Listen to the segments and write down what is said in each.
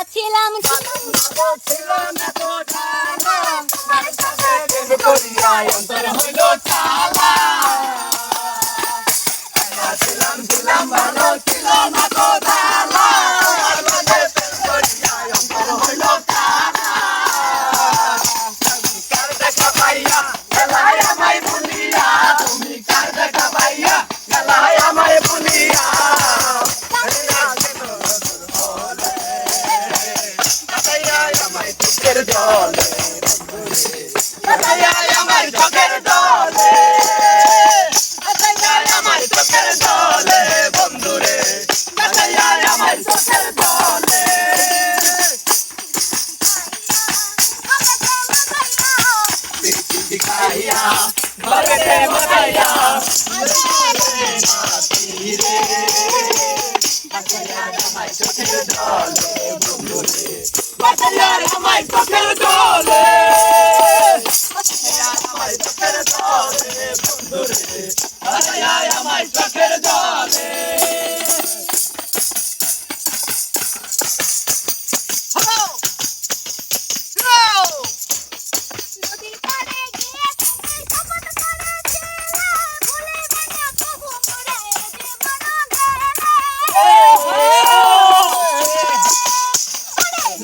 ছিলাম ছিল না তো জানা তার সাথে প্রেম করিয়া অন্তর হইল চালা ছিলাম ছিলাম ভালো ছিল না তো জানা তার সাথে প্রেম করিয়া অন্তর হইল চালা কার দেখা পাইয়া গেলায় আমায় ভুলিয়া তুমি কার দেখা পাইয়া গেলায় আমায় ভুলিয়া চোখের জলে আমার চোখের জলে আমার চোখের জলে বন্ধুরে আমার চোখের জলে খাইয়া ঘরে মজাইয়া আমার চোখের জলে বন্ধুরে আমার চোখের জলে আমার চোখের জলে বন্ধুরে আমার চোখের জলে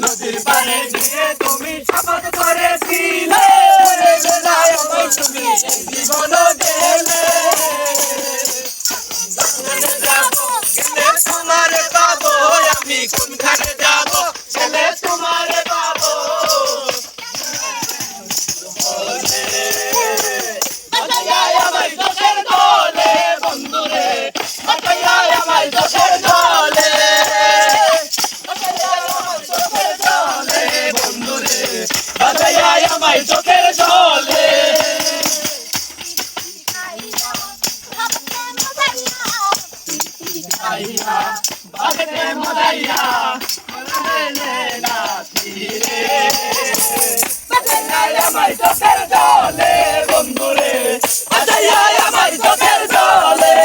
নদীর পাড়ে গিয়ে তুমি শপথ করেছিলে তুমি জীবন গেলে তোমার পাবো আমি কোনখানে যাবো ছেলে তোমার পাবো আমার চোখের জলে বন্ধুরে আমার চোখের জলে আমার চোখের জলে বাগতে মজাইয়া আমার চোখের জলে বন্ধুরে আমার চোখের জলে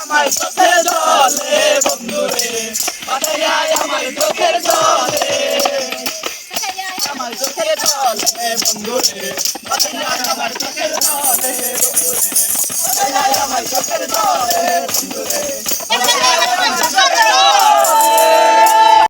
আমার চোখের জলে বন্ধুরে আমার চোখের জলে আমার চোখের জলে বন্ধুরে আমার চোখের জলে আমার চোখের জলে বন্ধুরে আমার চোখের জলে